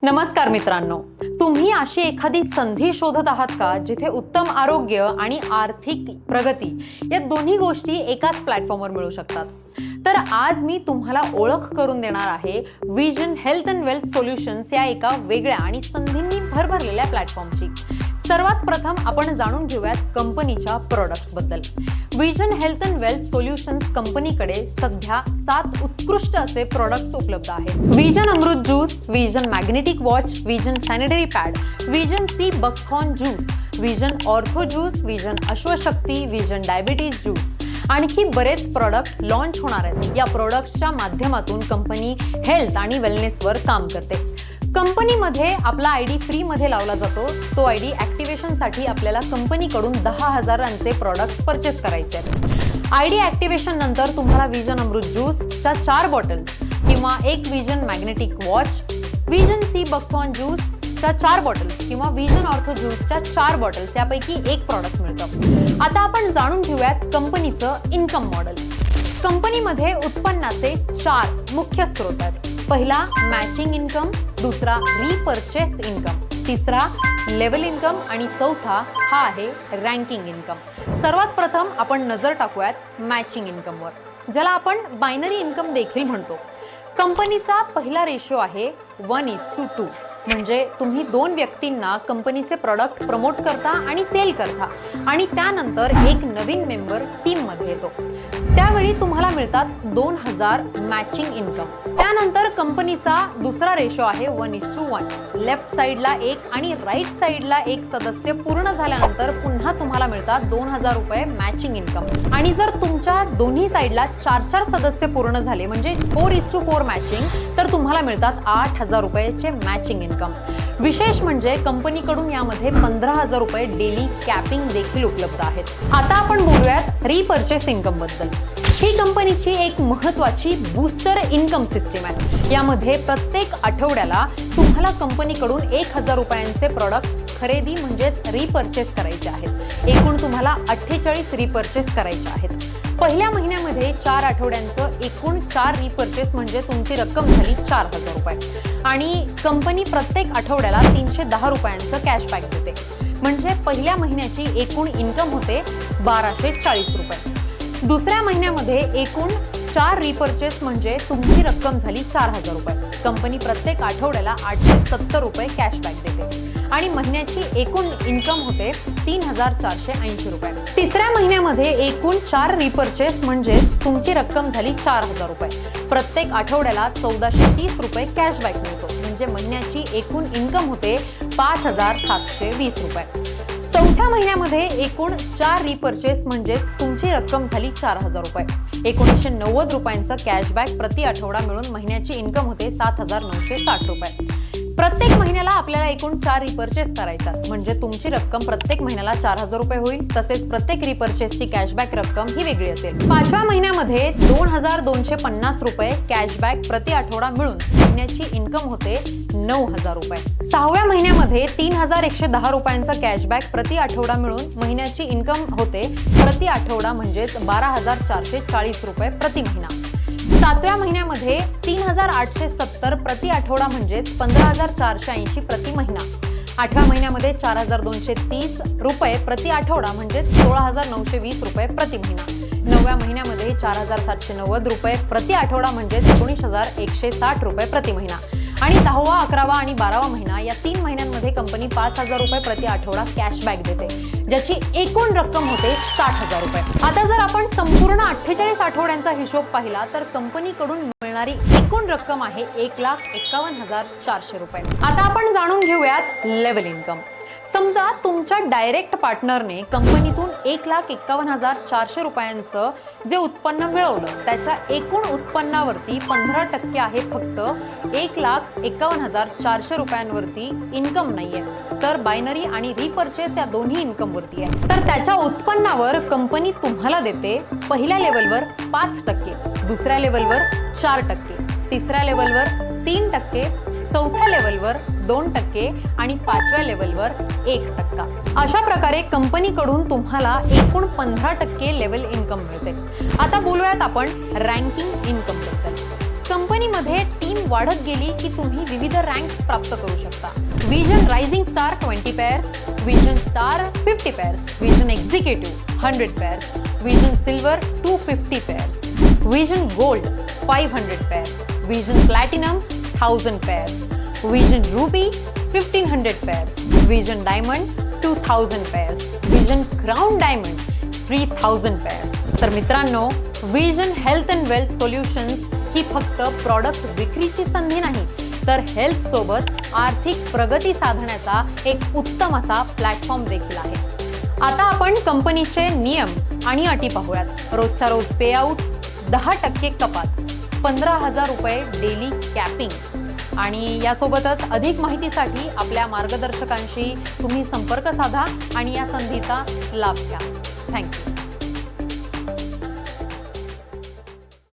नमस्कार मित्रांनो, तुम्ही अशी एखादी संधी शोधत आहात का जिथे उत्तम आरोग्य आणि आर्थिक प्रगती या दोन्ही गोष्टी एकाच प्लॅटफॉर्मवर मिळू शकतात? तर आज मी तुम्हाला ओळख करून देणार आहे vision Health and Wealth solutions या एका वेगळ्या आणि संधींनी भरभरलेल्या प्लॅटफॉर्मची. सर्वात प्रथम आपण जाणून घेऊयात कंपनीच्या प्रोडक्ट्स बद्दल. Vision Health and Wealth Solutions कंपनीकडे सध्या 7 उत्कृष्ट असे प्रोडक्ट्स उपलब्ध आहेत. Vision Amrit juice, Vision magnetic watch, Vision sanitary pad, Vision sea buckthorn juice, Vision ortho juice, Vision Ashwashakti, Vision diabetes juice, आणखी बरेच प्रोडक्ट लॉन्च होणार आहेत. या प्रोडक्ट्सच्या माध्यमातून कंपनी हेल्थ आणि वेलनेसवर काम करते. कंपनीमध्ये आपला आयडी फ्री मध्ये लावला जातो. तो आयडी ऍक्टिव्हेशनसाठी आपल्याला कंपनीकडून 10,000चे प्रोडक्ट्स परचेस करायचे आहेत. आयडी ऍक्टिव्हेशन नंतर तुम्हाला विजन अमृत ज्यूसच्या 4 बॉटल्स किंवा एक Vision magnetic watch, Vision sea buckthorn ज्यूसच्या 4 बॉटल्स किंवा विजन ऑर्थो ज्यूसच्या 4 बॉटल्स यापैकी एक प्रॉडक्ट मिळतं. आता आपण जाणून घेऊयात कंपनीचं इन्कम मॉडेल. कंपनीमध्ये उत्पन्नाचे 4 मुख्य स्रोत आहेत. पहिला मॅचिंग इन्कम, दुसरा रिपर्चेस इन्कम, तिसरा लेवल इन्कम आणि चौथा हा आहे रँकिंग इन्कम. सर्वात प्रथम आपण नजर टाकूयात मॅचिंग इन्कमवर, ज्याला आपण बायनरी इन्कम देखील म्हणतो. कंपनीचा पहिला रेशो आहे 1:2, म्हणजे तुम्ही 2 व्यक्तींना कंपनीचे प्रॉडक्ट प्रमोट करता आणि सेल करता आणि त्यानंतर एक नवीन मेंबर टीम मध्ये येतो. त्यावेळी तुम्हाला मिळतात 2,000 मॅचिंग इन्कम. त्यानंतर कंपनीचा दुसरा रेशो आहे 1:1. लेफ्ट साइडला 1 आणि राईट साइडला 1 सदस्य पूर्ण झाल्यानंतर पुन्हा तुम्हाला मिळतात 2,000 रुपये मॅचिंग इन्कम. आणि जर तुमच्या दोन्ही साइडला 4 सदस्य पूर्ण झाले म्हणजे 4:4 मॅचिंग, तर तुम्हाला मिळतात 8,000 रुपयाचे मॅचिंग इन्कम. विशेष म्हणजे कंपनीकडून यामध्ये 15,000 रुपये डेली कॅपिंग देखील उपलब्ध आहेत. आता आपण बोलूयात रिपर्चेस इन्कम बद्दल. ही कंपनीची एक महत्त्वाची बूस्टर इन्कम सिस्टीम आहे. यामध्ये प्रत्येक आठवड्याला तुम्हाला कंपनीकडून 1,000 रुपयांचे प्रॉडक्ट खरेदी म्हणजेच रिपर्चेस करायचे आहेत. एकूण तुम्हाला 48 रिपर्चेस करायचे आहेत. पहिल्या महिन्यामध्ये 4 आठवड्यांचं एकूण 4 रिपर्चेस म्हणजे तुमची रक्कम झाली 4,000 रुपये आणि कंपनी प्रत्येक आठवड्याला 310 रुपयांचं कॅशबॅक देते. म्हणजे पहिल्या महिन्याची एकूण इन्कम होते 1,240 रुपये. दुसऱ्या महिन्यामध्ये एकूण 4 रिपर्चेस म्हणजे तुमची रक्कम झाली 4,000 रुपये. कंपनी प्रत्येक आठवड्याला 870 रुपये कॅशबॅक देते आणि महिन्याची एकूण इन्कम होते 3,480 रुपये. तिसऱ्या महिन्यामध्ये एकूण 4 रिपर्चेस म्हणजे तुमची रक्कम झाली 4,000 रुपये. प्रत्येक आठवड्याला 1,430 रुपये कॅशबॅक मिळतो म्हणजे महिन्याची एकूण इन्कम होते 5,720 रुपये. चौथ्या महिन्यामध्ये एकूण 4 रिपर्चेस म्हणजे तुमची रक्कम झाली 4,000 रुपये. 1,990 रुपयांचं कॅशबॅक प्रति आठवडा मिळून महिन्याची इन्कम होते 7,960 रुपये. प्रत्येक महिन्याला आपल्याला एकूण 4 रिपर्चेस करायच्यात म्हणजे तुमची रक्कम प्रत्येक महिन्याला 4,000 रुपये होईल. तसेच प्रत्येक रिपर्चेसची कॅशबॅक रक्कम ही वेगळी असेल. 5व्या महिन्यामध्ये 2,250 रुपये कॅशबॅक प्रति आठवडा मिळून महिन्याची इन्कम होते 9,000 रुपये. 6व्या महिन्यामध्ये 3,110 रुपयांचा कॅशबॅक प्रति आठवडा मिळून महिन्याची इन्कम होते प्रति आठवडा म्हणजेच 12,440 रुपये प्रति महिना. 7व्या महिन्यामध्ये 3,870 प्रति आठवडा म्हणजेच 15,480 प्रति महिना. 8व्या महिन्यामध्ये 4,230 रुपये प्रति आठवडा म्हणजेच 16,920 रुपये प्रति महिना. 9व्या महिन्यामध्ये 4,790 रुपये प्रति आठवडा म्हणजेच 19,160 रुपये प्रति महिना. आणि 10वा, 11वा आणि 12वा महिना या 3 महिन्यांमध्ये कंपनी 5,000 रुपये प्रति आठवडा कॅशबॅक देते, ज्याची एकूण रक्कम होते 60,000 रुपये. आता जर आपण संपूर्ण 48 आठवड्यांचा हिशोब पाहिला तर कंपनीकडून मिळणारी एकूण रक्कम आहे 1,51,400 रुपये. आता आपण जाणून घेऊयात लेवल इन्कम. समजा तुमच्या डायरेक्ट पार्टनरने कंपनीतून 1,51,400 रुपयांचं जे उत्पन्न मिळवलं त्याच्या एकूण उत्पन्नावरती 15% आहे फक्त 1,51,400 रुपयांवरती इन्कम नाहीये, तर बायनरी आणि रिपर्चेस या दोन्ही इन्कम वरती आहे. तर त्याच्या उत्पन्नावर कंपनी तुम्हाला देते पहिल्या लेवलवर 5%, दुसऱ्या लेवलवर 4%, तिसऱ्या लेवलवर 3%, चौथ्या लेवलवर 2% आणि 5व्या लेवलवर 1%. अशा प्रकारे कंपनीकडून तुम्हाला एकूण 15% लेवल इन्कम मिळते. आता बोलूयात आपण रँकिंग इन्कम बद्दल. कंपनीमध्ये टीम वाढत गेली की तुम्ही विविध रँक्स प्राप्त करू शकता. Vision rising star 20 pairs, Vision star 50 pairs, Vision executive 100 pairs, Vision silver 250 pairs, Vision gold 500 pairs, Vision platinum 1000 pairs, Vision ruby 1500 pairs, Vision diamond 2000 pairs, Vision crown diamond 3000 pairs. तर मित्रांनो, Vision Health and Wealth Solutions ही फक्त product विक्रीची संधी नाही, तर health सोबत आर्थिक प्रगती साधण्याचा एक उत्तम असा प्लॅटफॉर्म देखील आहे. आता आपण कंपनीचे नियम आणि अटी पाहूयात. रोजच्या रोज पे आउट, 10% कपात, 15,000 रुपये डेली कॅपिंग आणि यासोबतच अधिक माहितीसाठी आपल्या मार्गदर्शकांशी तुम्ही संपर्क साधा आणि या संधीचा लाभ घ्या. थँक्यू.